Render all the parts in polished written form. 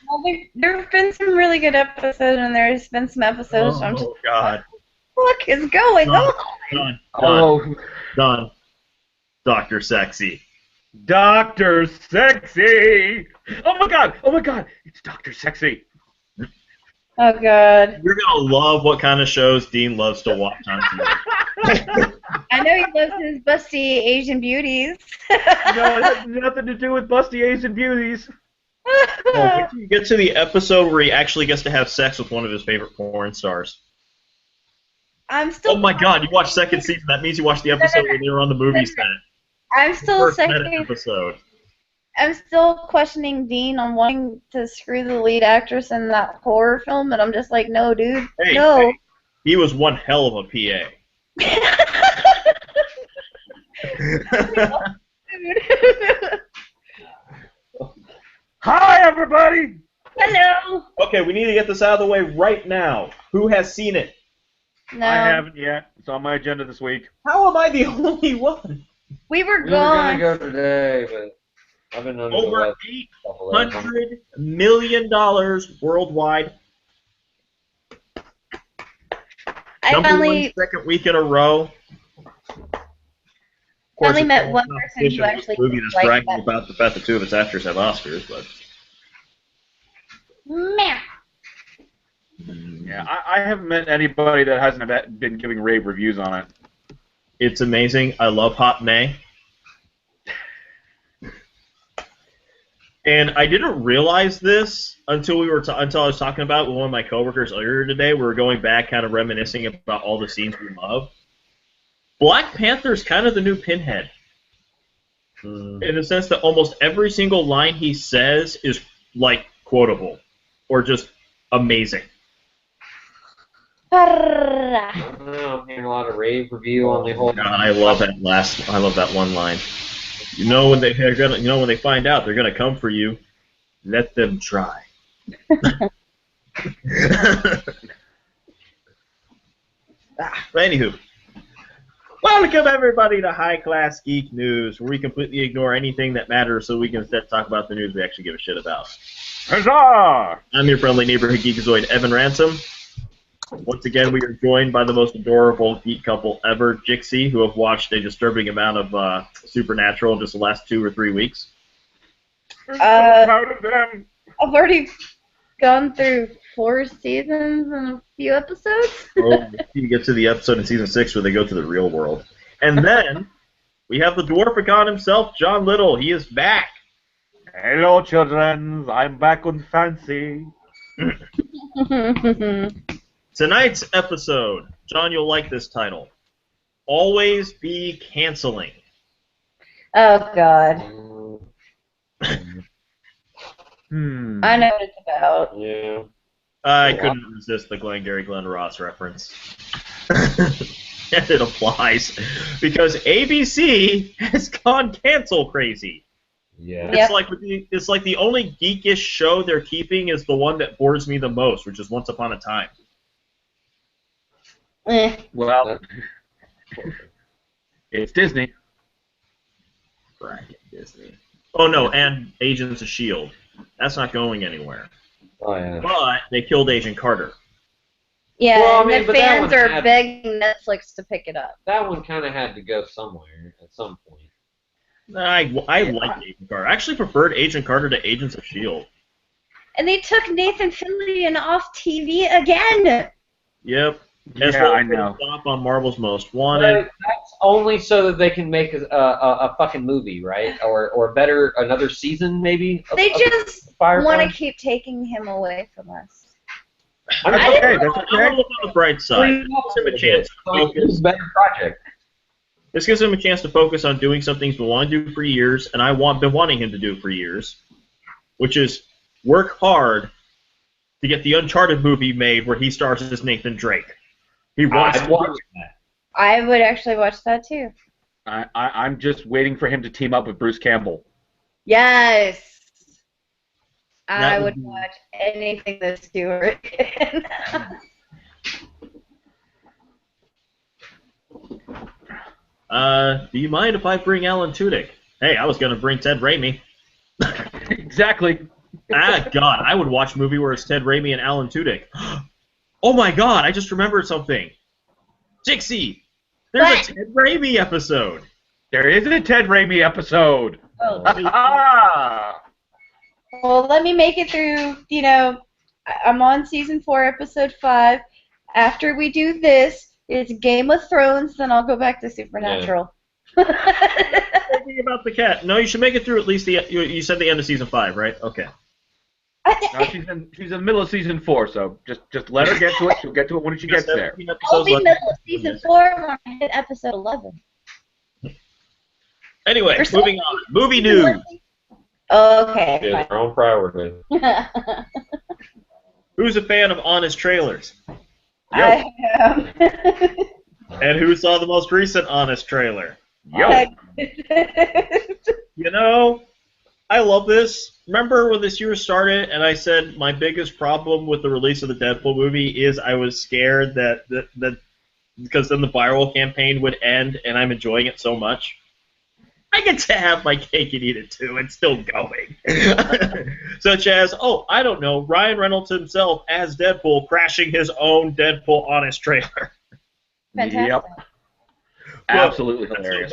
Well, there have been some really good episodes, and there's been some episodes I'm just Oh God. what is going Done. on? Done. Oh, Done. Dr. Sexy. Dr. Sexy! Oh my god! Oh my god! It's Dr. Sexy! Oh god. You're gonna love what kind of shows Dean loves to watch on TV. I know he loves his busty Asian beauties. No, it has nothing to do with busty Asian beauties. Well, wait till you get to the episode where he actually gets to have sex with one of his favorite porn stars. I'm still. Oh my God! You watched second season. That means you watched the episode where they were on the movie set. I'm The still first second. episode. I'm still questioning Dean on wanting to screw the lead actress in that horror film, and I'm just like, no, dude, Hey, no. hey, he was one hell of a PA. Hi, everybody! Hello. Okay, we need to get this out of the way right now. Who has seen it? No, I haven't yet. It's on my agenda this week. How am I the only one? we were We were gone. gonna go today, but I've been under the Over weather. $800 million worldwide. I Number finally one second week in a row. Of course, Only it's met all one competition person who with actually a movie that's liked bragging that. about the fact that two of its actors have Oscars, but meow. Yeah, I haven't met anybody that hasn't been giving rave reviews on it. it's amazing. I love Hot May. And I didn't realize this until until I was talking about it with one of my coworkers earlier today. We were going back, kind of reminiscing about all the scenes we love. Black Panther's kind of the new Pinhead, in the sense that almost every single line he says is like quotable, or just amazing. I don't know, I'm hearing a lot of rave review on the whole. God, I love that one line. You know when when they find out they're gonna come for you, let them try. But anywho, welcome everybody to High Class Geek News, where we completely ignore anything that matters so we can instead talk about the news we actually give a shit about. Huzzah! I'm your friendly neighborhood geekazoid, Evan Ransom. Once again, we are joined by the most adorable geek couple ever, Jixie, who have watched a disturbing amount of Supernatural in just the last 2 or 3 weeks. I'm so proud of them. I've already gone through 4 seasons and a few episodes. Oh, you get to the episode in season 6 where they go to the real world. And then we have the Dwarficon himself, John Little. He is back. Hello, children. I'm back on fancy. Tonight's episode, John, you'll like this title. Always be canceling. Oh god. I I know what it's about. Yeah. I couldn't resist the Glengarry Glen Ross reference. And it applies. Because ABC has gone cancel crazy. Yeah. Yep. It's like the only geekish show they're keeping is the one that bores me the most, which is Once Upon a Time. Well, it's Disney. Bracket Disney. Oh no, and Agents of S.H.I.E.L.D. That's not going anywhere. Oh yeah. But they killed Agent Carter. Yeah, Well, I and mean, the but that fans one are had- begging Netflix to pick it up. That one kind of had to go somewhere at some point. I like Agent Carter. I actually preferred Agent Carter to Agents of S.H.I.E.L.D. And they took Nathan Fillion off TV again. Yep. Yeah, As well I as put a know. stop on Marvel's Most Wanted. But that's only so that they can make a fucking movie, right? Or better, another season maybe. They just Firefly? want to keep taking him away from us. That's I okay. didn't That's I'm gonna okay. look on the bright side. This gives him a chance to So it's focus. a better project. This gives him a chance to focus on doing something he's been wanting to do for years, and been wanting him to do for years, which is work hard to get the Uncharted movie made where he stars as Nathan Drake. He wants I'd to watch do it. that. I would actually watch that too. I'm just waiting for him to team up with Bruce Campbell. Yes. I That would would be- watch anything that Stewart did. Do you mind if I bring Alan Tudyk? Hey, I was going to bring Ted Raimi. Exactly. God, I would watch a movie where it's Ted Raimi and Alan Tudyk. Oh my God, I just remembered something. Dixie, there's What? a Ted Raimi episode. There is a Ted Raimi episode. Oh, Ah! well, let me make it through. I'm on season 4, episode 5. After we do this, it's Game of Thrones. Then I'll go back to Supernatural. Thinking about the cat. No, you should make it through at least you said the end of season 5, right? Okay. No, she's in the middle of season 4, so just let her get to it. She'll get to it when she gets there. I'll be middle of season 4 when I hit episode 11. Anyway, Or moving on. Movie news. Okay. Yeah, their own priority. Fine. Who's a fan of honest trailers? I am. And who saw the most recent honest trailer? Yo. You know, I love this. Remember when this year started and I said my biggest problem with the release of the Deadpool movie is I was scared that because then the viral campaign would end and I'm enjoying it so much. I get to have my cake and eat it too. It's still going. Such as, I don't know, Ryan Reynolds himself as Deadpool crashing his own Deadpool honest trailer. Fantastic. Yep. Absolutely Well, hilarious.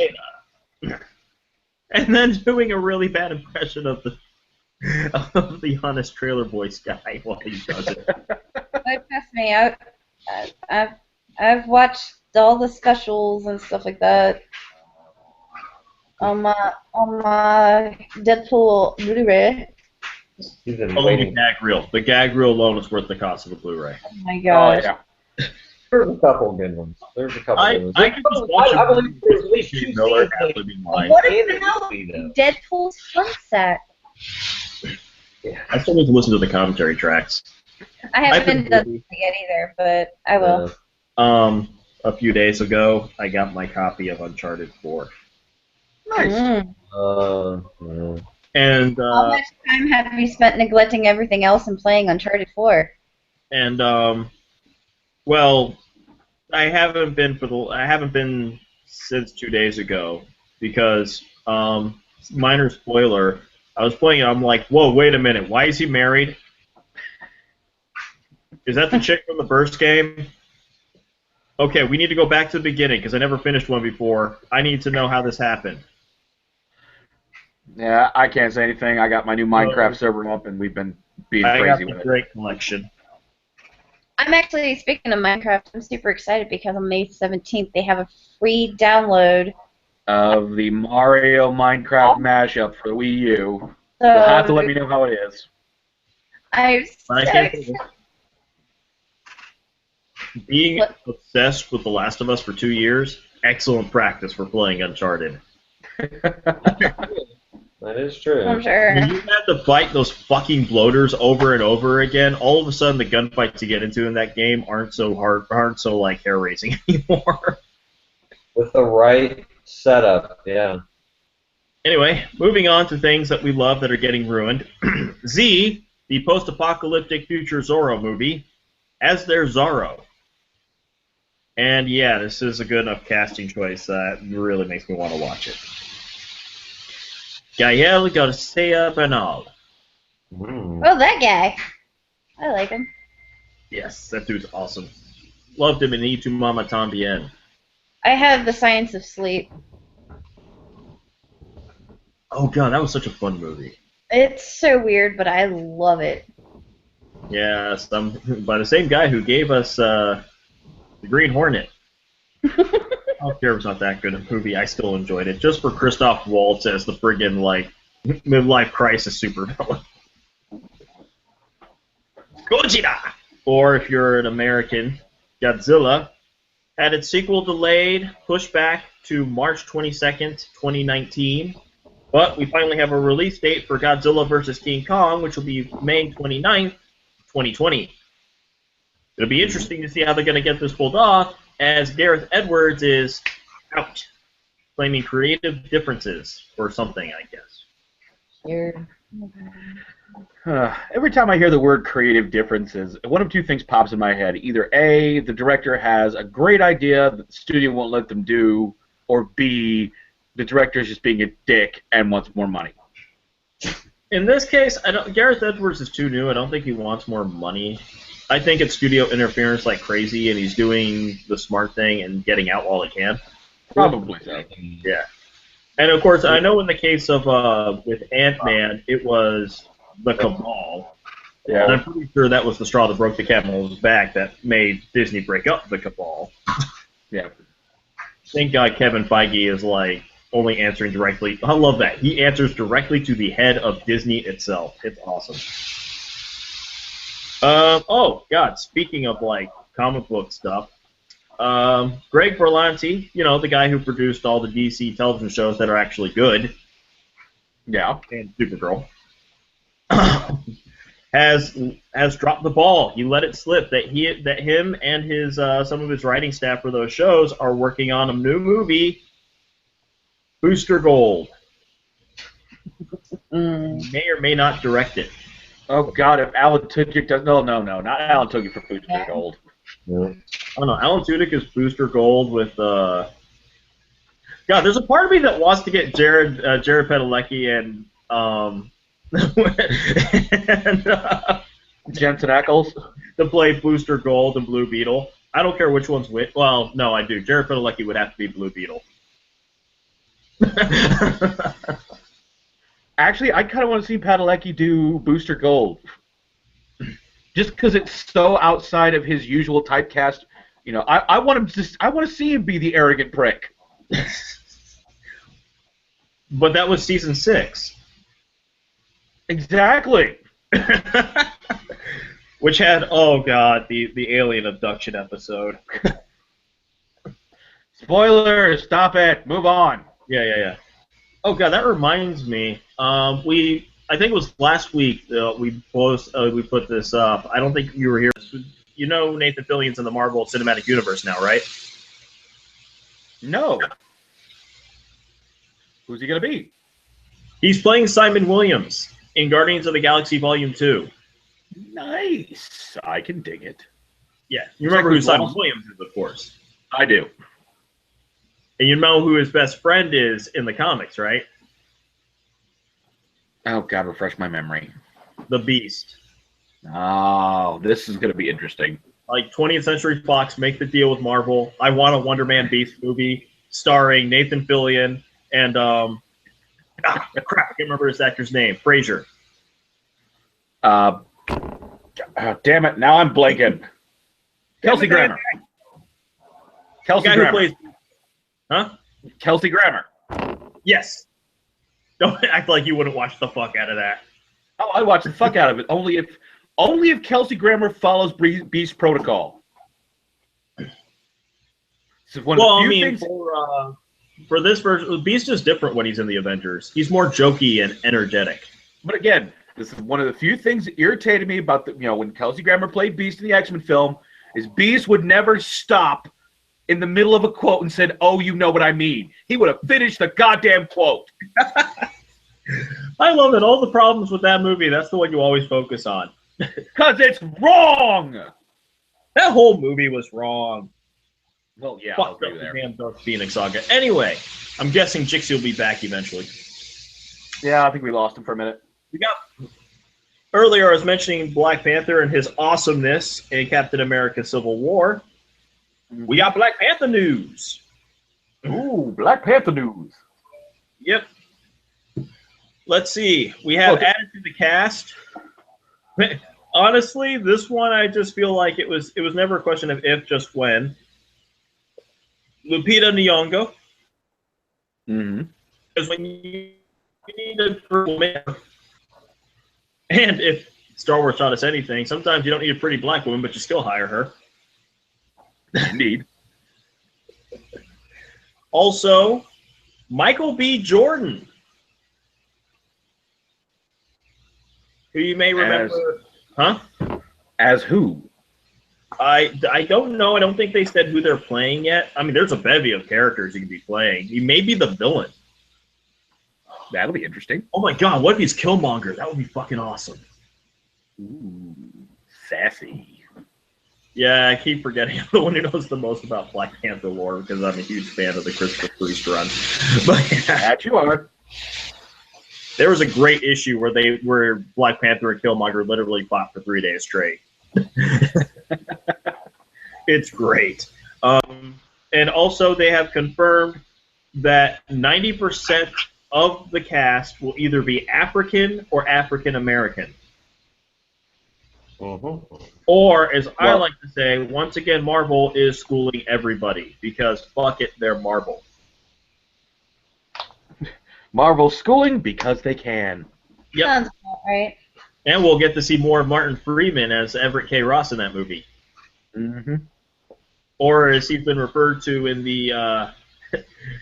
And then doing a really bad impression of the honest trailer voice guy while he does it. Trust me, I've watched all the specials and stuff like that on my Deadpool Blu-ray. He's been Oh, the waiting. gag reel. The gag reel alone is worth the cost of the Blu-ray. Oh my Oh, gosh. yeah. There's a couple good ones. There's a couple good ones. I could just watch I believe there's at least 2 Miller scenes after being live. What in the about movie, though. Deadpool's Sunset? I still need to listen to the commentary tracks. I haven't done it yet either, but I will. A few days ago, I got my copy of Uncharted 4. Nice. Mm. And How much time have you spent neglecting everything else and playing Uncharted 4? Well, I haven't been since 2 days ago because minor spoiler. I was playing it. I'm like, whoa, wait a minute. Why is he married? Is that the chick from the first game? Okay, we need to go back to the beginning because I never finished one before. I need to know how this happened. Yeah, I can't say anything. I got my new Minecraft server up, and we've been being crazy with I got it. the great collection. I'm actually, speaking of Minecraft, I'm super excited because on May 17th they have a free download. Of the Mario Minecraft mashup for the Wii U. So You'll have to let me know how it is. I'm so I can't excited. Being obsessed with The Last of Us for 2 years, excellent practice for playing Uncharted. That is true. I'm sure. When you have to fight those fucking bloaters over and over again, all of a sudden the gunfights you get into in that game aren't so like hair raising anymore. With the right setup, yeah. Anyway, moving on to things that we love that are getting ruined. Z, the post-apocalyptic future Zorro movie, as their Zorro. And yeah, this is a good enough casting choice that really makes me want to watch it. Gael Garcia Bernal. Mm. Oh, that guy. I like him. Yes, that dude's awesome. Loved him in E Tu Mama Tambien. I have The Science of Sleep. Oh god, that was such a fun movie. It's so weird, but I love it. Yes, by the same guy who gave us the Green Hornet. I don't care if it's not that good a movie. I still enjoyed it just for Christoph Waltz as the friggin' like midlife crisis supervillain. Gojira! Or if you're an American, Godzilla had its sequel delayed, pushed back to March 22nd, 2019. But we finally have a release date for Godzilla vs. King Kong, which will be May 29th, 2020. It'll be interesting to see how they're going to get this pulled off, as Gareth Edwards is out, claiming creative differences or something, I guess. You're... Every time I hear the word creative differences, one of two things pops in my head. Either A, the director has a great idea that the studio won't let them do, or B, the director is just being a dick and wants more money. In this case, I don't. Gareth Edwards is too new. I don't think he wants more money. I think it's studio interference like crazy, and he's doing the smart thing and getting out while he can. Probably so. Yeah. And of course, I know in the case of with Ant-Man, it was the Cabal. Yeah. And I'm pretty sure that was the straw that broke the camel's back that made Disney break up the Cabal. Yeah. Thank God Kevin Feige is like only answering directly. I love that. He answers directly to the head of Disney itself. It's awesome. Oh, God, speaking of like comic book stuff, Greg Berlanti, you know, the guy who produced all the DC television shows that are actually good, Yeah. and Supergirl, has dropped the ball. He let it slip that him and his some of his writing staff for those shows are working on a new movie, Booster Gold. May or may not direct it. Oh God, if Alan Tudyk does no, not Alan Tudyk for Booster Gold. I don't know. Alan Tudyk is Booster Gold with God. There's a part of me that wants to get Jared Padalecki and Jensen Ackles to play Booster Gold and Blue Beetle. I don't care which one's which. Well, no, I do. Jared Padalecki would have to be Blue Beetle. Actually, I kind of want to see Padalecki do Booster Gold, just because it's so outside of his usual typecast. You know, I want him to. I want to see him be the arrogant prick. But that was season 6. Exactly. Which had, oh God, the alien abduction episode. Spoilers. Stop it. Move on. Yeah. Oh God, that reminds me. I think it was last week we put this up. I don't think you were here. You know Nathan Fillion's in the Marvel Cinematic Universe now, right? No. Who's he gonna be? He's playing Simon Williams in Guardians of the Galaxy Volume 2. Nice. I can dig it. Yeah, you remember who Simon Williams is, of course. I do. And you know who his best friend is in the comics, right? Oh God, refresh my memory. The Beast. Oh, this is gonna be interesting. Like 20th Century Fox, make the deal with Marvel. I want a Wonder Man Beast movie starring Nathan Fillion and crap, I can't remember his actor's name. Frazier. Oh, damn it! Now I'm blanking. Kelsey Grammer. Kelsey Grammer. Plays, huh? Kelsey Grammer. Yes. Don't act like you wouldn't watch the fuck out of that. Oh, I watch the fuck out of it. Only if Kelsey Grammer follows Beast protocol. So one of the few things. For this version, Beast is different when he's in the Avengers. He's more jokey and energetic. But again, this is one of the few things that irritated me about when Kelsey Grammer played Beast in the X-Men film, is Beast would never stop in the middle of a quote and said, "Oh, you know what I mean." He would have finished the goddamn quote. I love it. All the problems with that movie, that's the one you always focus on. Because it's wrong! That whole movie was wrong. Well, yeah, Fuck I'll agree there. the damn Dark Phoenix saga. Anyway, I'm guessing Jixie will be back eventually. Yeah, I think we lost him for a minute. We got earlier. I was mentioning Black Panther and his awesomeness in Captain America: Civil War. We got Black Panther news. Ooh, Black Panther news. Yep. Let's see. We have added to the cast. Honestly, this one I just feel like it was never a question of if, just when. Lupita Nyong'o. Mm-hmm. Because when you need a purple man, and if Star Wars taught us anything, sometimes you don't need a pretty black woman, but you still hire her. Indeed. Also, Michael B. Jordan, who you may remember. As who? I don't know. I don't think they said who they're playing yet. I mean, there's a bevy of characters he could be playing. He may be the villain. That'll be interesting. Oh my God, what if he's Killmonger? That would be fucking awesome. Ooh, sassy. Yeah, I keep forgetting I'm the one who knows the most about Black Panther lore because I'm a huge fan of the Christopher Priest run. But That you are. There was a great issue where Black Panther and Killmonger literally fought for 3 days straight. It's great. And also, they have confirmed that 90% of the cast will either be African or African American. Or, as I like to say, once again, Marvel is schooling everybody because fuck it, they're Marvel. Marvel schooling because they can. Yep. Sounds about right. And we'll get to see more of Martin Freeman as Everett K. Ross in that movie. Mm-hmm. Or as he's been referred to in the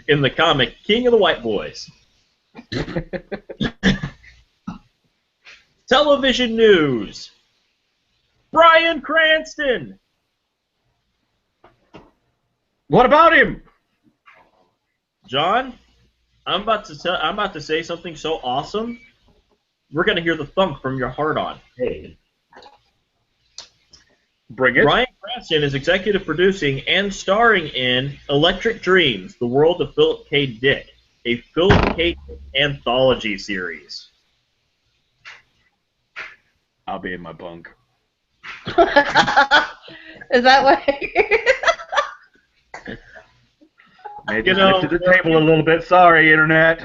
in the comic, King of the White Boys. Television news. Bryan Cranston. What about him? John, I'm about to say something so awesome. We're gonna hear the thump from your heart on. Hey. Bring it. Bryan Cranston is executive producing and starring in Electric Dreams: The World of Philip K. Dick, a Philip K. Dick anthology series. I'll be in my bunk. Is that what? Maybe lifted the table a little bit. Sorry, Internet.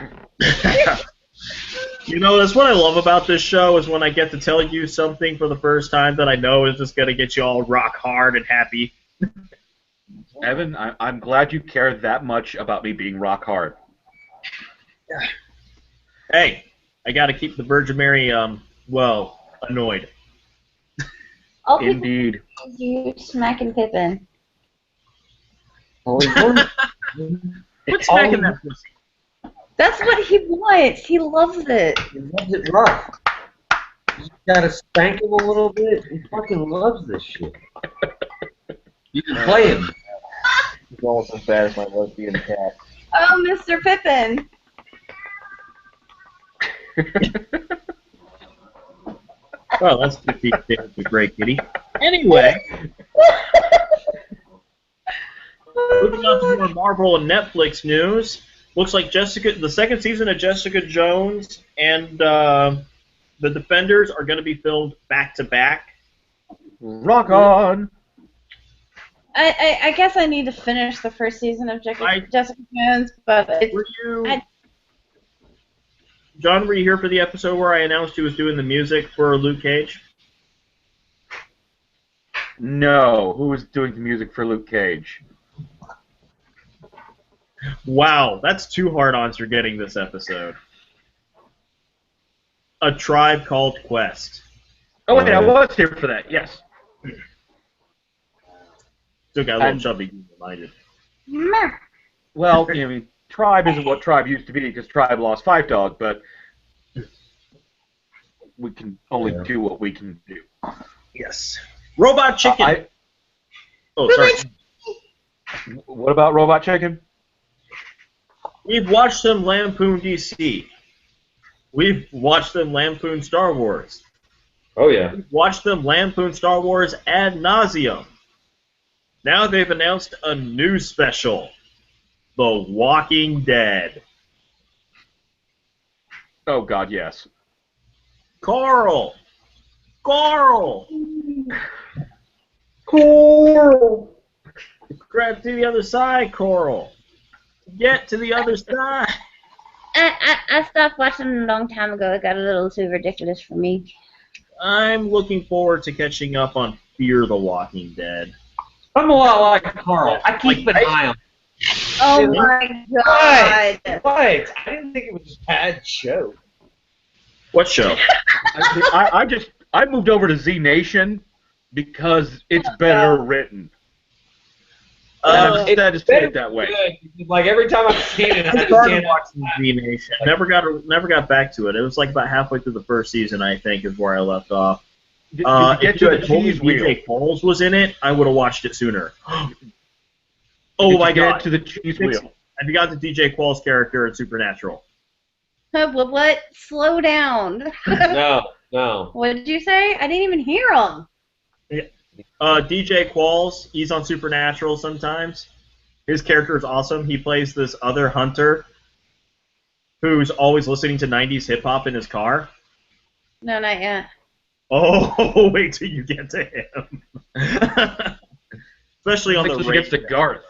You know, that's what I love about this show is when I get to tell you something for the first time that I know is just going to get you all rock hard and happy. Evan, I'm glad you care that much about me being rock hard. Hey, I got to keep the Virgin Mary, annoyed. All people Indeed. is you smacking Pippin. Quit smacking that pussy. That's what he wants. He loves it. He loves it rough. You gotta spank him a little bit. He fucking loves this shit. You can play him. He's almost as bad as my lesbian cat. Oh, Mr. Pippin. Well, that's 50 Shades of Grey, kitty. Anyway, moving on to more Marvel and Netflix news. Looks like the second season of Jessica Jones and the Defenders are going to be filmed back to back. Rock on. I guess I need to finish the first season of Jessica Jones, but John, were you here for the episode where I announced he was doing the music for Luke Cage? No. Who was doing the music for Luke Cage? Wow, that's 2 hard-ons you're getting this episode. A Tribe Called Quest. Oh, wait, I was here for that, yes. Still got a little chubby, reminded. Well, I mean, Tribe isn't what Tribe used to be because Tribe lost 5 Dog, but we can only do what we can do. Yes. Robot Chicken. Sorry. What about Robot Chicken? We've watched them lampoon DC. We've watched them lampoon Star Wars. Oh, yeah. We've watched them lampoon Star Wars ad nauseum. Now they've announced a new special, The Walking Dead. Oh, God, yes. Carl! Grab to the other side, Coral. Get to the other side. I stopped watching a long time ago. It got a little too ridiculous for me. I'm looking forward to catching up on Fear the Walking Dead. I'm a lot like Carl. I keep an eye on. Oh my god! What? I didn't think it was a bad show. What show? I moved over to Z Nation because it's better written. That is put it that way. Good. Like every time I've seen it, I started watching Z Nation. Never got back to it. It was like about halfway through the first season, I think, is where I left off. Did you get to the cheese wheel? DJ Qualls was in it, I would have watched it sooner. Get to the cheese wheel. I forgot the DJ Qualls character in Supernatural. What? Slow down. No. What did you say? I didn't even hear him. DJ Qualls, he's on Supernatural sometimes. His character is awesome. He plays this other hunter who's always listening to 90s hip hop in his car? No, not yet. Oh, wait till you get to him. Especially on the Until she gets to radio. Garth.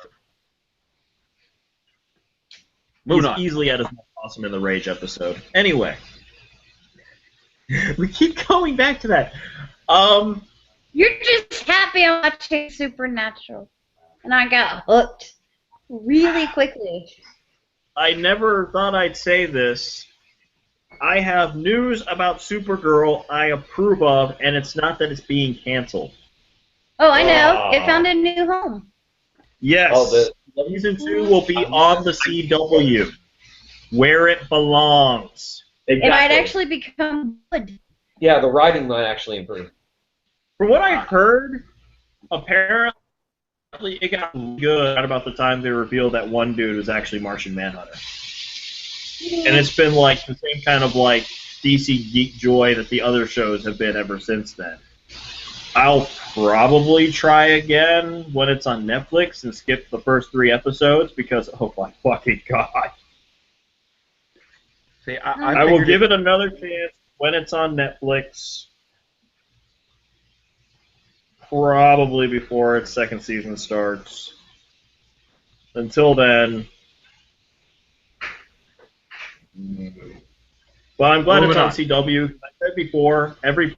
He's Moving on. easily at his most awesome in the Rage episode. Anyway. We keep going back to that. You're just happy I'm watching Supernatural. And I got hooked really quickly. I never thought I'd say this. I have news about Supergirl I approve of, and it's not that it's being canceled. Oh, I know. It found a new home. Yes. Oh, Season 2 will be on the CW, where it belongs. It might actually become good. Yeah, the writing might actually improve. From what I heard, apparently it got good at about the time they revealed that one dude was actually Martian Manhunter. And it's been like the same kind of like DC Geek Joy that the other shows have been ever since then. I'll probably try again when it's on Netflix and skip the first 3 episodes because, oh my fucking god. See, I will give it another chance when it's on Netflix. Probably before its second season starts. Until then. Well, I'm glad it's on CW. I said before, every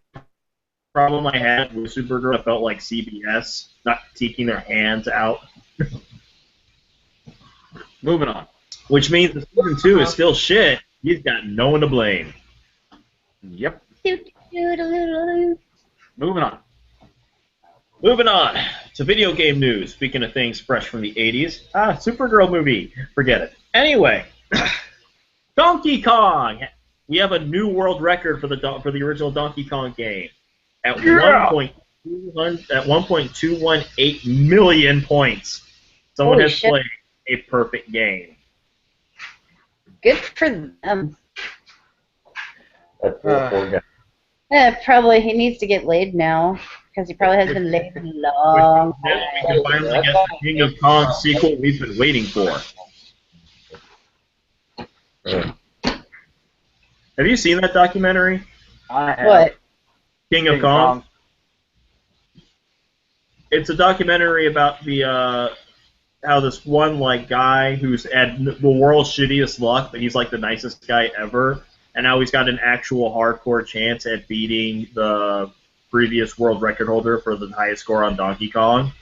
problem I had with Supergirl felt like CBS not taking their hands out. Moving on. Which means that season 2 is still shit. He's got no one to blame. Yep. Moving Moving on. Moving on to video game news. Speaking of things fresh from the 80s. Supergirl movie. Forget it. Anyway. Donkey Kong! We have a new world record for the original Donkey Kong game. At 1.218 million points. Someone Holy has shit. played a perfect game. Good for them. That poor guy. Probably he needs to get laid now because he probably has been laid a long Then time. we can finally get the King of Kong sequel we've been waiting for. Have you seen that documentary? I have. What? King of Kong? It's a documentary about the how this one like guy who's had the world's shittiest luck, but he's like the nicest guy ever, and now he's got an actual hardcore chance at beating the previous world record holder for the highest score on Donkey Kong.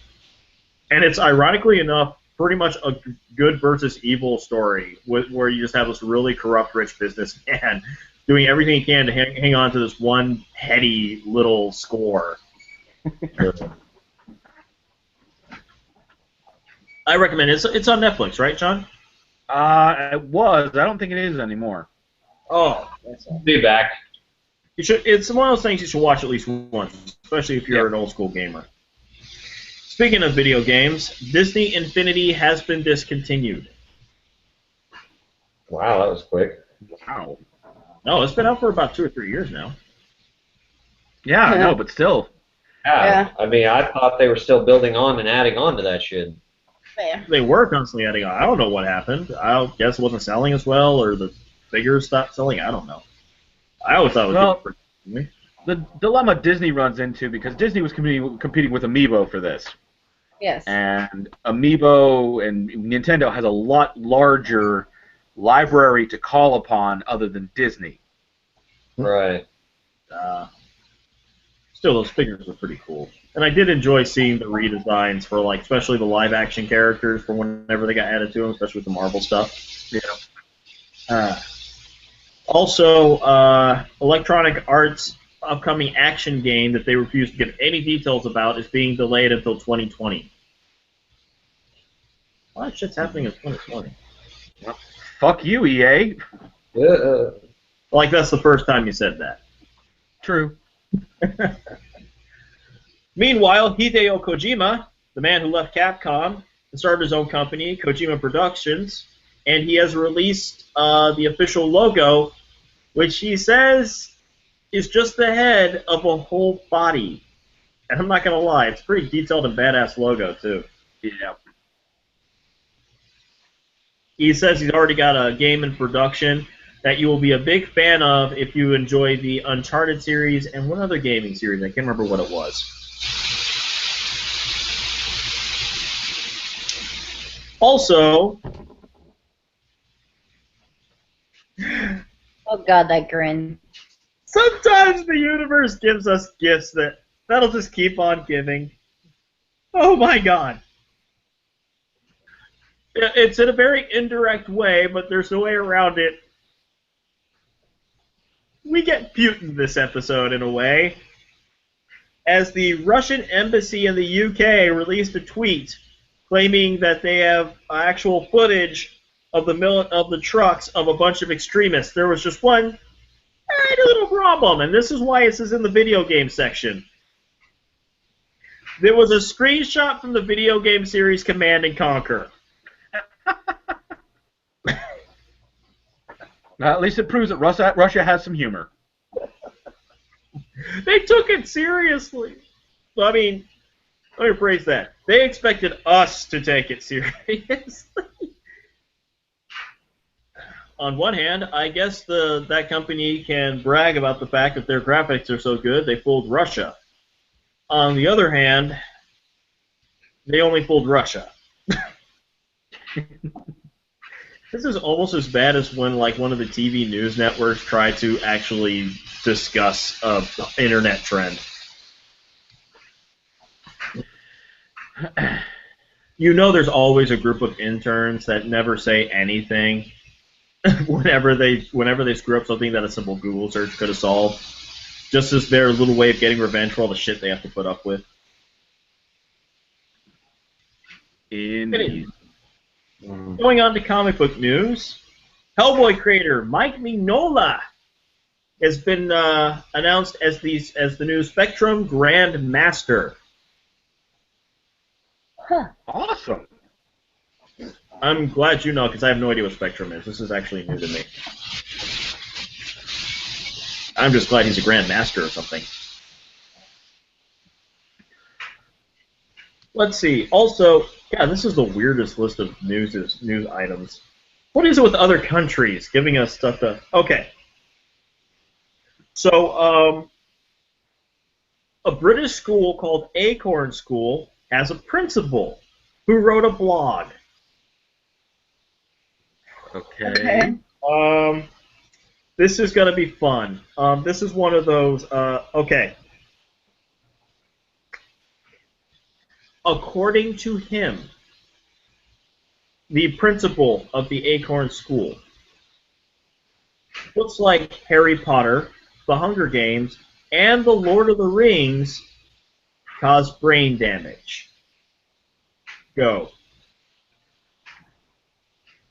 And it's ironically enough pretty much a good versus evil story where you just have this really corrupt rich businessman doing everything he can to hang on to this one heady little score. I recommend it. It's on Netflix, right, John? It was. I don't think it is anymore. Oh, Be back. you should. It's one of those things you should watch at least once, especially if you're an old school gamer. Speaking of video games, Disney Infinity has been discontinued. Wow, that was quick. Wow. No, it's been out for about 2 or 3 years now. Yeah, I Yeah. know, but still. Yeah. I mean, I thought they were still building on and adding on to that shit. Yeah. They were constantly adding on. I don't know what happened. I guess it wasn't selling as well, or the figures stopped selling. I don't know. I always thought it was pretty. The dilemma Disney runs into, because Disney was competing with Amiibo for this. Yes. And Amiibo and Nintendo has a lot larger library to call upon other than Disney. Right. Still, those figures were pretty cool. And I did enjoy seeing the redesigns for, like, especially the live-action characters from whenever they got added to them, especially with the Marvel stuff. Yeah. Also, Electronic Arts' upcoming action game that they refuse to give any details about is being delayed until 2020. A lot of shit's happening in 2020. Fuck you, EA. Like, that's the first time you said that. True. Meanwhile, Hideo Kojima, the man who left Capcom and started his own company, Kojima Productions, and he has released the official logo, which he says is just the head of a whole body. And I'm not going to lie, it's a pretty detailed and badass logo, too. Yeah. He says he's already got a game in production. that you will be a big fan of if you enjoy the Uncharted series and one other gaming series. I can't remember what it was. Also, Oh God, that grin. sometimes the universe gives us gifts that'll just keep on giving. Oh my God. It's in a very indirect way, but there's no way around it. We get Putin this episode in a way, as the Russian embassy in the UK released a tweet claiming that they have actual footage of the trucks of a bunch of extremists. There was just one tiny little problem, and this is why this is in the video game section. There was a screenshot from the video game series Command and Conquer. At least it proves that Russia has some humor. They took it seriously. I mean, let me phrase that. They expected us to take it seriously. On one hand, I guess that company can brag about the fact that their graphics are so good they fooled Russia. On the other hand, they only fooled Russia. This is almost as bad as when one of the TV news networks tried to actually discuss an internet trend. You know there's always a group of interns that never say anything whenever they screw up something that a simple Google search could have solved, just as their little way of getting revenge for all the shit they have to put up with. Indeed. Going on to comic book news, Hellboy creator Mike Mignola has been announced as the new Spectrum Grand Master. Huh. Awesome. I'm glad you know, because I have no idea what Spectrum is. This is actually new to me. I'm just glad he's a Grand Master or something. Let's see. Also, yeah, this is the weirdest list of news items. What is it with other countries giving us stuff to... Okay. So, a British school called Acorn School has a principal who wrote a blog. Okay. This is going to be fun. This is one of those... okay. According to him, the principal of the Acorn School looks like Harry Potter, The Hunger Games, and The Lord of the Rings cause brain damage. Go.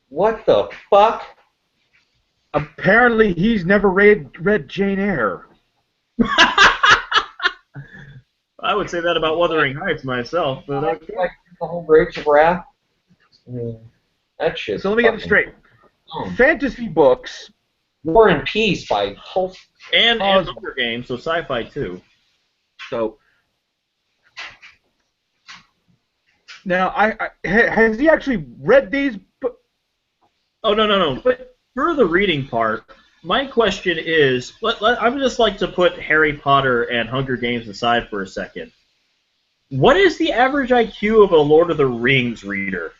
What the fuck? Apparently, he's never read Jane Eyre. I would say that about Wuthering Heights myself, but okay. Like the whole Grapes of Wrath? I mean, that shit. So let me get this straight. Fantasy books. War and Peace by Hulk. And Hunger Games, so sci-fi too. So now, has he actually read these? Oh no! But for the reading part, my question is: I would just like to put Harry Potter and Hunger Games aside for a second. What is the average IQ of a Lord of the Rings reader?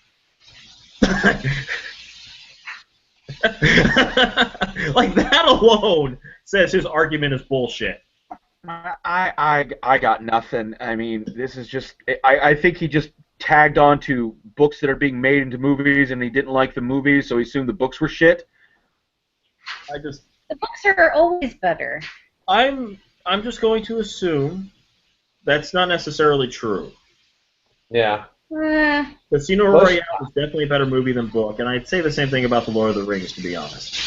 Like that alone says his argument is bullshit. I got nothing. I mean, this is just. I think he just tagged on to books that are being made into movies, and he didn't like the movies, so he assumed the books were shit. The books are always better. I'm just going to assume that's not necessarily true. Yeah. Casino Royale is definitely a better movie than book, and I'd say the same thing about The Lord of the Rings, to be honest.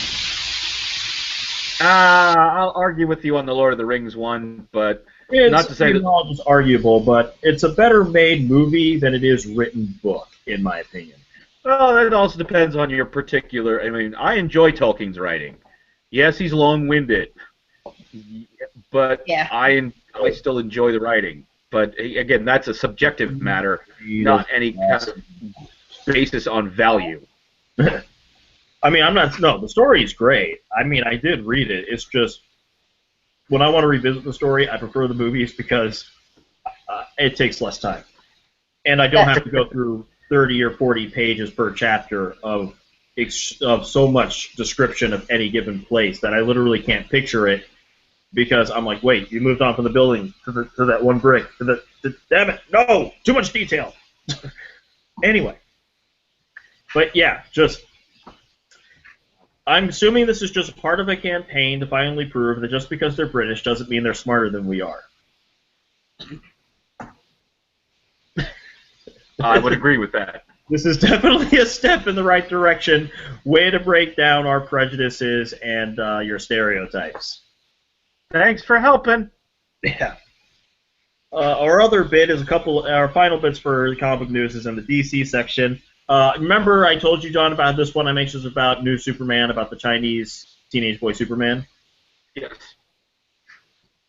I'll argue with you on the Lord of the Rings one, but not to say that it's arguable, but it's a better made movie than it is written book, in my opinion. Well, it also depends on your particular. I mean, I enjoy Tolkien's writing. Yes, he's long-winded, but yeah. I still enjoy the writing. But again, that's a subjective matter, not any kind of basis on value. I mean, the story is great. I mean, I did read it. It's just, when I want to revisit the story, I prefer the movies because it takes less time. And I don't have to go through 30 or 40 pages per chapter of so much description of any given place that I literally can't picture it because I'm like, wait, you moved on from the building to that one brick. Damn it, no, too much detail. Anyway. But yeah, I'm assuming this is just part of a campaign to finally prove that just because they're British doesn't mean they're smarter than we are. I would agree with that. This is definitely a step in the right direction. Way to break down our prejudices and your stereotypes. Thanks for helping. Yeah. Our other bit is our final bits for the comic book news is in the DC section. Remember I told you, John, about this one I'm anxious about, New Superman, about the Chinese teenage boy Superman? Yes.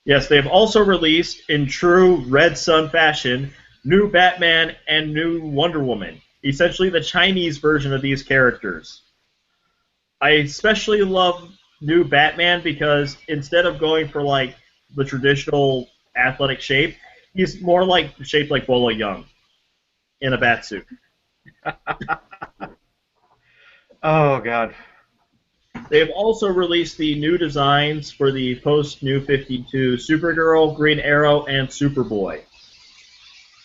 Yes, they've also released, in true Red Sun fashion, new Batman and new Wonder Woman. Essentially the Chinese version of these characters. I especially love new Batman because instead of going for like the traditional athletic shape, he's more like shaped like Bolo Young in a bat suit. Oh, God. They've also released the new designs for the post-New 52 Supergirl, Green Arrow, and Superboy.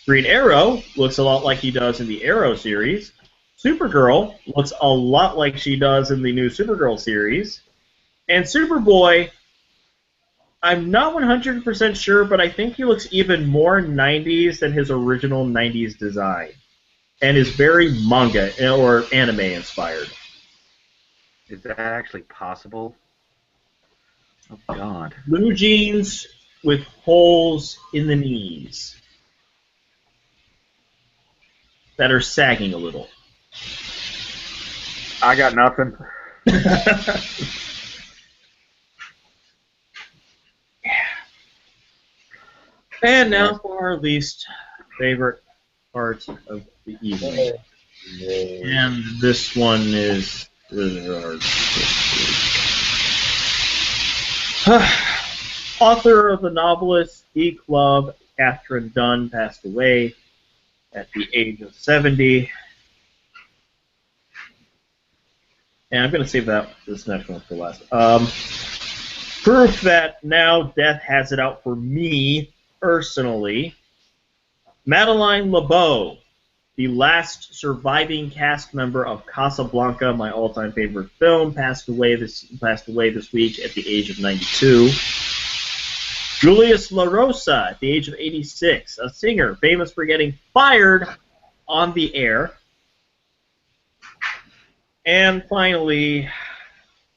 Green Arrow looks a lot like he does in the Arrow series. Supergirl looks a lot like she does in the new Supergirl series. And Superboy, I'm not 100% sure, but I think he looks even more 90s than his original 90s design. And is very manga or anime inspired. Is that actually possible? Oh, God. Blue jeans with holes in the knees that are sagging a little. I got nothing. And now for our least favorite part of the evening. And this one is really hard. Author of the novelist Geek Love, Catherine Dunn, passed away at the age of 70. And I'm going to save this next one for last. Proof that now death has it out for me personally. Madeleine LeBeau, the last surviving cast member of Casablanca, my all-time favorite film, passed away this week at the age of 92. Julius LaRosa, at the age of 86, a singer famous for getting fired on the air. And finally,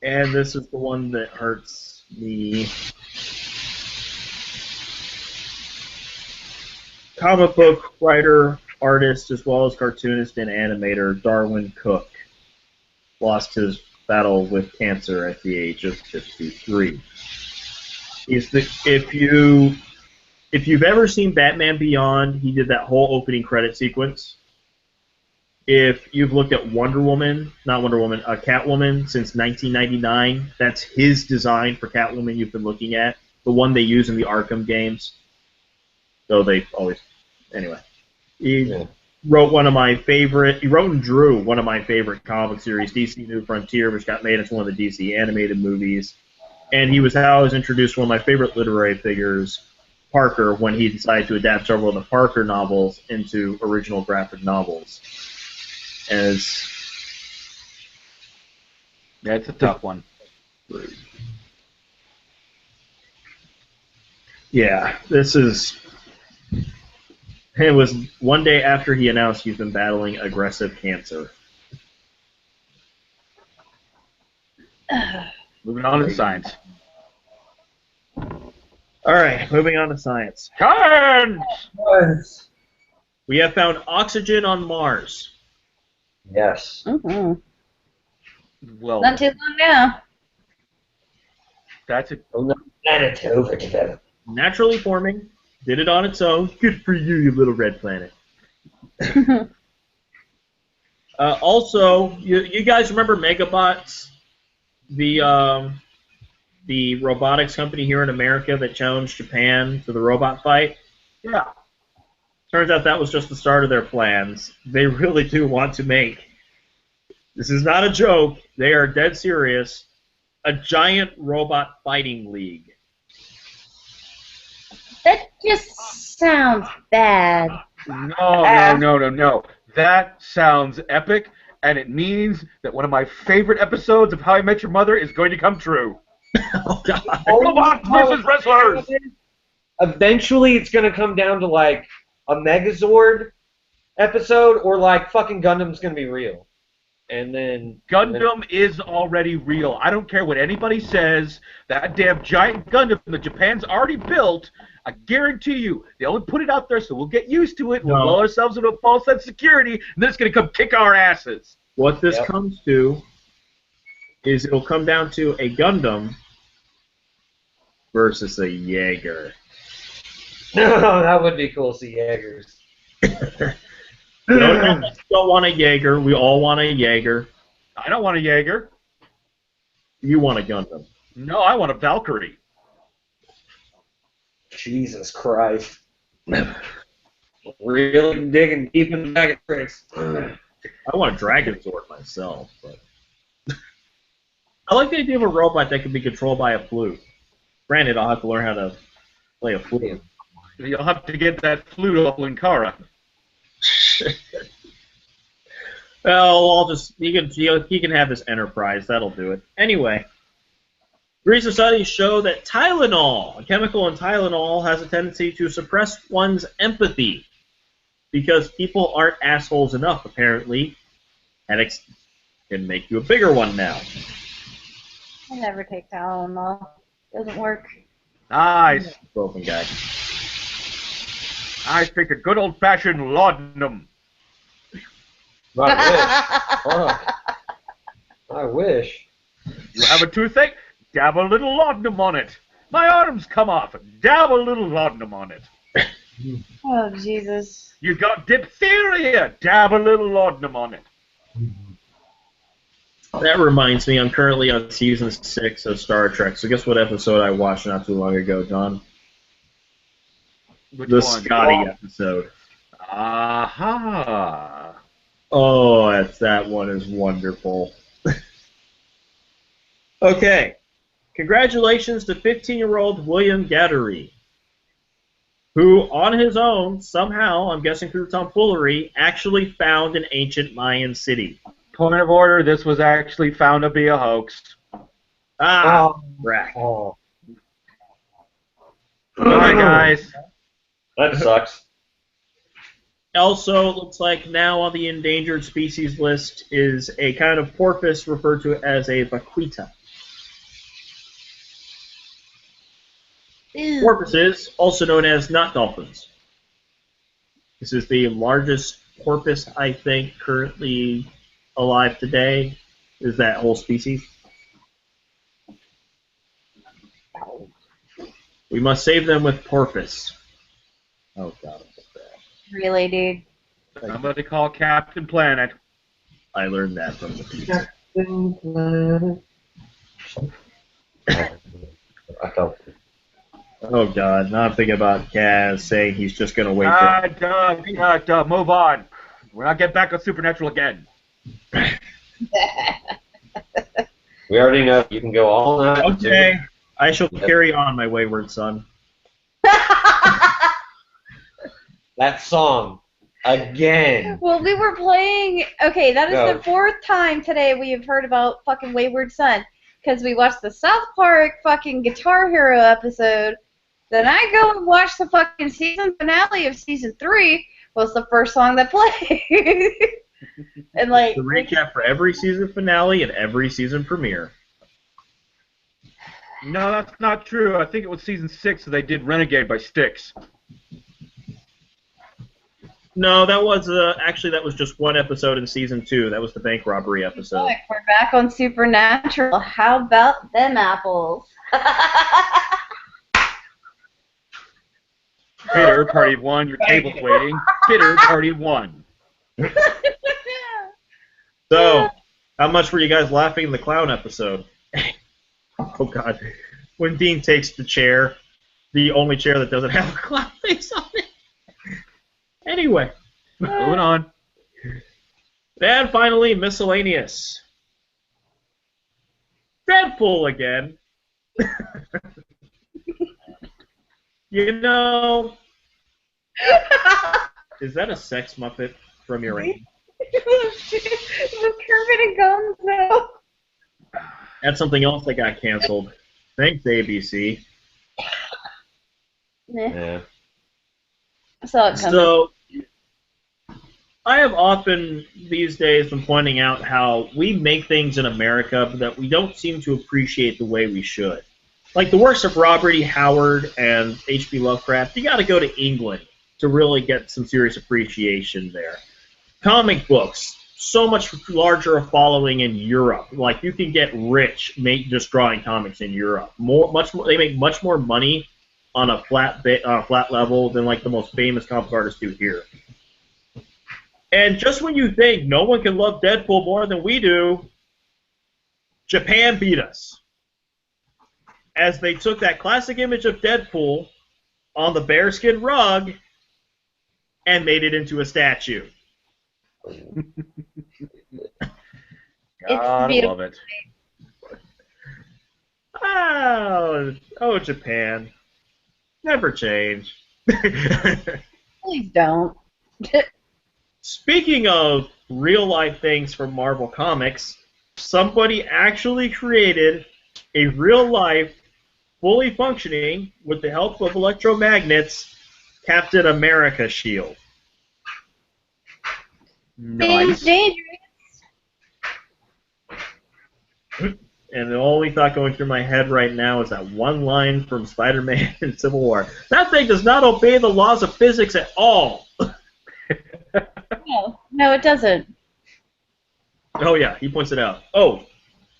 and this is the one that hurts me, comic book writer, artist, as well as cartoonist and animator Darwin Cook lost his battle with cancer at the age of 53. If you've ever seen Batman Beyond, he did that whole opening credit sequence. If you've looked at Catwoman since 1999, that's his design for Catwoman you've been looking at, the one they use in the Arkham games. So they always, anyway. He wrote and drew one of my favorite comic series, DC New Frontier, which got made into one of the DC animated movies. And he was how I was introduced to one of my favorite literary figures, Parker, when he decided to adapt several of the Parker novels into original graphic novels. That's a tough one. Yeah, it was one day after he announced he's been battling aggressive cancer. Moving on to science. All right, moving on to science. Science! We have found oxygen on Mars. Yes. Mm-hmm. Well, Not too long now. that's a Planet over together. Naturally forming, did it on its own. Good for you, you little red planet. Also, you guys remember Megabots, the robotics company here in America that challenged Japan to the robot fight? Yeah. Turns out that was just the start of their plans. They really do want to make, this is not a joke, they are dead serious, a giant robot fighting league. That just sounds bad. No. That sounds epic, and it means that one of my favorite episodes of How I Met Your Mother is going to come true. Oh, God. Robots versus wrestlers! Eventually, it's going to come down to, like, a Megazord episode, or, like, fucking Gundam's going to be real. And then... Gundam is already real. I don't care what anybody says. That damn giant Gundam that Japan's already built, I guarantee you, they only put it out there so we'll get used to it, we'll blow ourselves into a false sense of security, and then it's going to come kick our asses. What this comes to is it'll come down to a Gundam versus a Jaeger. No, that would be cool to see Jaegers. No, you don't want a Jaeger. We all want a Jaeger. I don't want a Jaeger. You want a Gundam. No, I want a Valkyrie. Jesus Christ. Really digging deep in the bag of tricks. I want a Dragon Zord myself, but I like the idea of a robot that can be controlled by a flute. Granted, I'll have to learn how to play a flute. You'll have to get that flute off Linkara. Well, I'll just he can have this Enterprise. That'll do it. Anyway, recent studies show that Tylenol, a chemical in Tylenol, has a tendency to suppress one's empathy because people aren't assholes enough. Apparently, headaches can make you a bigger one now. I never take Tylenol. Doesn't work. Nice. Broken guy. I think a good old-fashioned laudanum. I wish. You have a toothache? Dab a little laudanum on it. My arms come off. Dab a little laudanum on it. Oh, Jesus. You got diphtheria? Dab a little laudanum on it. That reminds me, I'm currently on season 6 of Star Trek, so guess what episode I watched not too long ago, John? Which The one? Scotty episode. Aha. Oh, that one is wonderful. Okay. Congratulations to 15-year-old William Gattery, who, on his own, somehow, I'm guessing through tomfoolery, actually found an ancient Mayan city. Point of order, this was actually found to be a hoax. Rack. Oh. Bye, guys. That sucks. Also, it looks like now on the endangered species list is a kind of porpoise referred to as a vaquita. Ew. Porpoises, also known as knot dolphins. This is the largest porpoise, I think, currently alive today. Is that whole species? We must save them with porpoise. Oh, God. Really, dude? Somebody call Captain Planet. I learned that from the pizza. I felt it. Oh, God. Now I'm thinking about Kaz saying he's just going to wait there. Move on. We're not getting back on Supernatural again. We already know you can go all night. Okay. I shall carry on, my wayward son. That song. Again. Well, we were playing... Okay, that is No. the 4th time today we have heard about fucking Wayward Son. Because we watched the South Park fucking Guitar Hero episode. Then I go and watch the fucking season finale of season 3. Was the first song that played. And like... The recap for every season finale and every season premiere. No, that's not true. I think it was season 6 that they did Renegade by Styx. No, that was actually that was just one episode in season 2. That was the bank robbery episode. Look, we're back on Supernatural. How about them apples? Bitter, party of 1, your table's waiting. Bitter, party of 1. So, how much were you guys laughing in the clown episode? Oh, God. When Dean takes the chair, the only chair that doesn't have a clown face on it. Anyway. Moving on. And finally, miscellaneous. Deadpool again. You know, is that a sex muppet from your end? The Kermit and Gonzo. That's something else that got canceled. Thanks, ABC. Yeah. I saw it coming. So, I have often these days been pointing out how we make things in America that we don't seem to appreciate the way we should. Like the works of Robert E. Howard and H.P. Lovecraft, you got to go to England to really get some serious appreciation there. Comic books, so much larger a following in Europe. Like you can get rich just drawing comics in Europe. They make much more money on a flat level than like the most famous comic artists do here. And just when you think no one can love Deadpool more than we do, Japan beat us. As they took that classic image of Deadpool on the bearskin rug and made it into a statue. God, I love it. Oh, Japan. Never change. Please don't. Speaking of real-life things from Marvel Comics, somebody actually created a real-life, fully functioning, with the help of electromagnets, Captain America shield. It's dangerous. And the only thought going through my head right now is that one line from Spider-Man in Civil War. That thing does not obey the laws of physics at all. No, it doesn't. Oh, yeah, he points it out. Oh,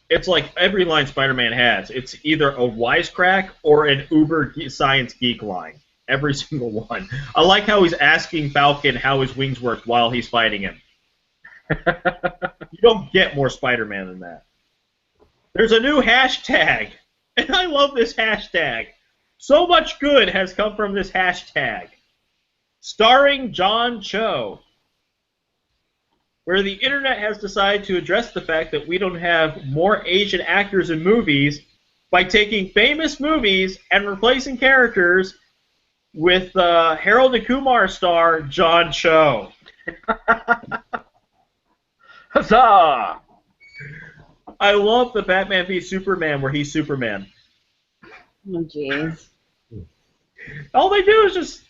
it's like every line Spider-Man has. It's either a wisecrack or an uber science geek line. Every single one. I like how he's asking Falcon how his wings work while he's fighting him. You don't get more Spider-Man than that. There's a new hashtag, and I love this hashtag. So much good has come from this hashtag. Starring John Cho, where the internet has decided to address the fact that we don't have more Asian actors in movies by taking famous movies and replacing characters with Harold and Kumar star John Cho. Huzzah! I love the Batman v Superman where he's Superman. Oh, jeez. All they do is just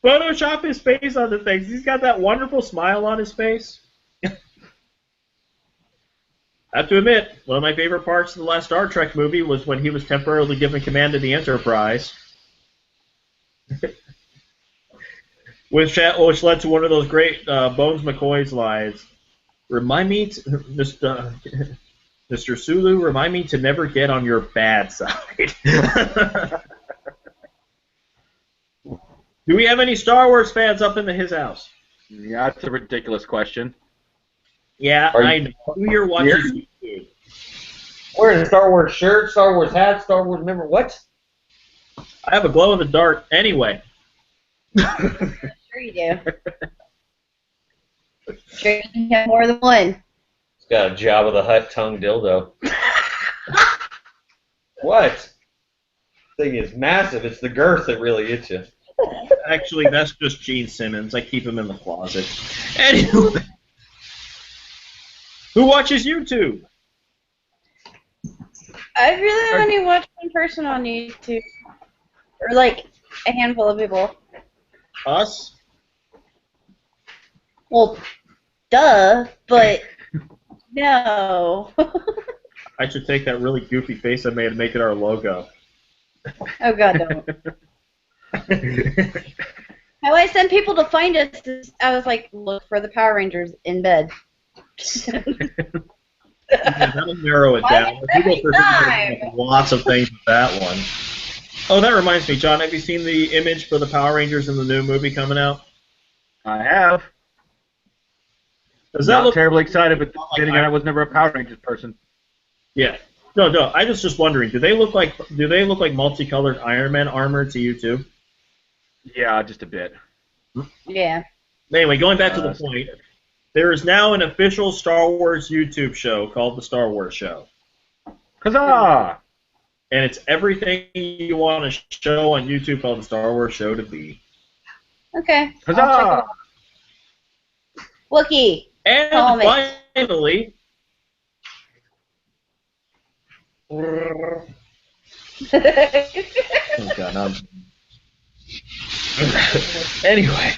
Photoshop his face onto things. He's got that wonderful smile on his face. I have to admit, one of my favorite parts of the last Star Trek movie was when he was temporarily given command of the Enterprise. which led to one of those great Bones McCoy's lines. Remind me, Mr. Sulu, remind me to never get on your bad side. Do we have any Star Wars fans up in his house? Yeah, that's a ridiculous question. Yeah, I know. Who here watches YouTube? Wearing a Star Wars shirt, Star Wars hat, Star Wars member. What? I have a glow in the dark anyway. Sure you do. Sure you have more than one. It's got a Jabba the Hutt tongue dildo. What? Thing is massive. It's the girth that really gets you. Actually, that's just Gene Simmons. I keep him in the closet. Anyway, who watches YouTube? I really only watch one person on YouTube. Or like a handful of people. Us? Well, duh, but no. I should take that really goofy face I made and make it our logo. Oh god, don't. How I send people to find us is I was like, look for the Power Rangers in bed. Yeah, that'll narrow it down. People are lots of things with that one. Oh, that reminds me, John, have you seen the image for the Power Rangers in the new movie coming out? I have. Does that Not look terribly excited, but like then again, I was never a Power Rangers person. Yeah. No. I was just wondering, do they look like multicolored Iron Man armor to you too? Yeah, just a bit. Yeah. Anyway, going back to the point, there is now an official Star Wars YouTube show called The Star Wars Show. Huzzah! And it's everything you want a show on YouTube called The Star Wars Show to be. Okay. Huzzah! I'll check it out. Wookie. And Comment. finally, oh God, anyway,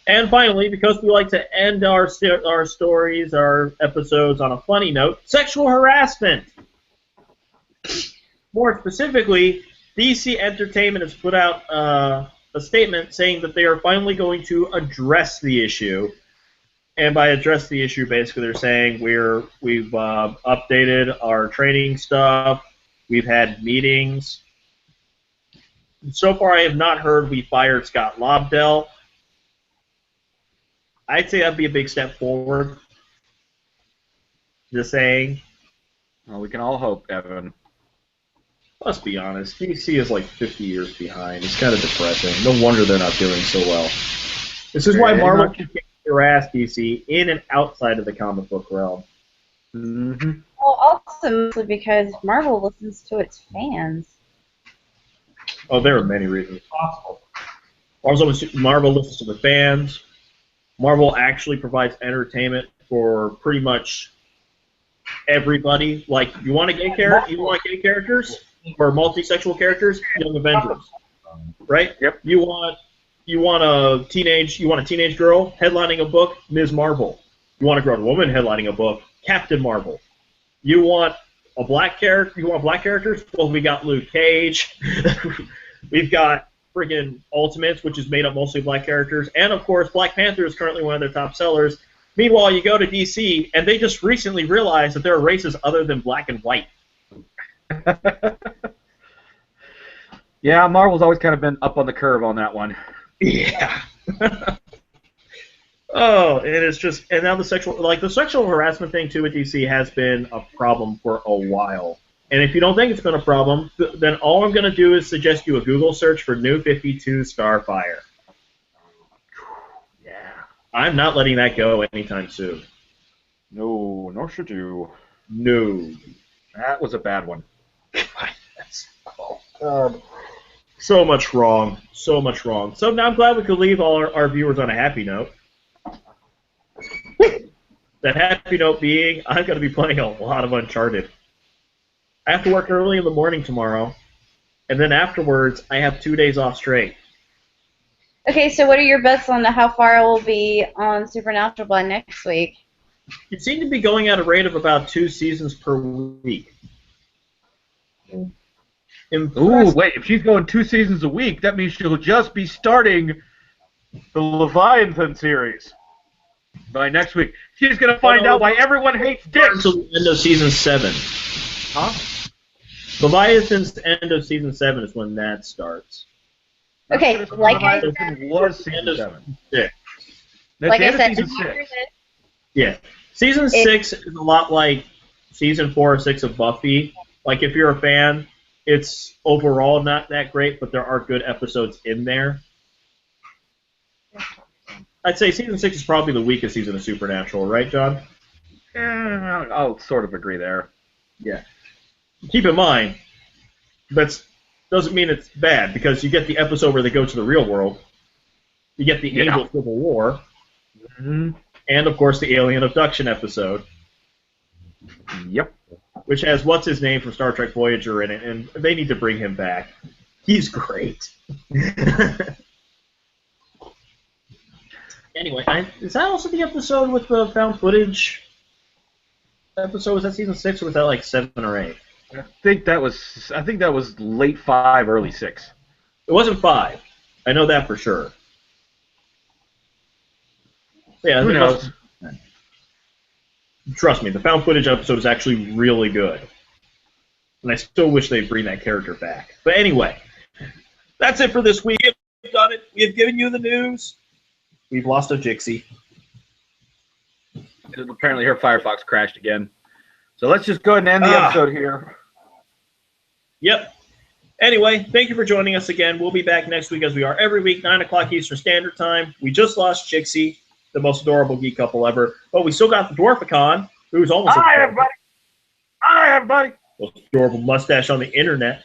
and finally, because we like to end our stories, our episodes on a funny note, sexual harassment. More specifically, DC Entertainment has put out a statement saying that they are finally going to address the issue. And by address the issue, basically they're saying we've updated our training stuff, we've had meetings. So far, I have not heard we fired Scott Lobdell. I'd say that'd be a big step forward. Just saying. Well, we can all hope, Evan. Let's be honest, DC is like 50 years behind. It's kind of depressing. No wonder they're not doing so well. This is why Marvel can kick your ass, DC, in and outside of the comic book realm. Mm-hmm. Well, also mostly because Marvel listens to its fans. Oh, there are many reasons possible. Marvel listens to the fans. Marvel actually provides entertainment for pretty much everybody. Like, you want gay characters or multi-sexual characters? Young Avengers, right? Yep. You want a teenage girl headlining a book? Ms. Marvel. You want a grown woman headlining a book? Captain Marvel. You want a black character? You want black characters? Well, we got Luke Cage. We've got friggin' Ultimates, which is made up mostly of black characters, and of course, Black Panther is currently one of their top sellers. Meanwhile, you go to DC, and they just recently realized that there are races other than black and white. Yeah, Marvel's always kind of been up on the curve on that one. Yeah. Oh, and it's just, and now the sexual harassment thing too with DC has been a problem for a while. And if you don't think it's been a problem, then all I'm going to do is suggest you a Google search for New 52 Starfire. Yeah. I'm not letting that go anytime soon. No, nor should you. No. That was a bad one. Oh, God. So much wrong. So much wrong. So now I'm glad we could leave all our viewers on a happy note. That happy note being, I'm going to be playing a lot of Uncharted. I have to work early in the morning tomorrow, and then afterwards, I have 2 days off straight. Okay, so what are your bets on how far I will be on Supernatural by next week? You seem to be going at a rate of about 2 seasons per week. Ooh, wait, if she's going 2 seasons a week, that means she'll just be starting the Leviathan series by next week. She's going to find out why everyone hates dicks. Until the end of season 7. Huh? Leviathan's end of season 7 is when that starts. Okay, like I said, was season 7. Yeah. That's like the I end of said, season after 6. this, Yeah. Season 6 is a lot like season 4 or 6 of Buffy. Like, if you're a fan, it's overall not that great, but there are good episodes in there. I'd say season 6 is probably the weakest season of Supernatural, right, John? I'll sort of agree there. Yeah. Keep in mind, that doesn't mean it's bad, because you get the episode where they go to the real world, you get the Angel Civil War, and of course the alien abduction episode. Yep. Which has what's-his-name from Star Trek Voyager in it, and they need to bring him back. He's great. Anyway, is that also the episode with the found footage episode? Was that season 6, or was that like 7 or 8? I think that was late 5, early 6. It wasn't 5. I know that for sure. Yeah, Who knows? Trust me, the found footage episode is actually really good. And I still wish they'd bring that character back. But anyway, that's it for this week. We've done it. We've given you the news. We've lost a Jixie. Apparently her Firefox crashed again. So let's just go ahead and end the episode here. Yep. Anyway, thank you for joining us again. We'll be back next week as we are every week, 9 o'clock Eastern Standard Time. We just lost Chixie, the most adorable geek couple ever, but we still got the Dwarficon, who's almost Hi, everybody. Hi, everybody. most adorable mustache on the internet.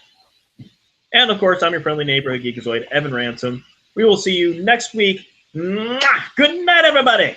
And, of course, I'm your friendly neighborhood geekazoid, Evan Ransom. We will see you next week. Mwah! Good night, everybody.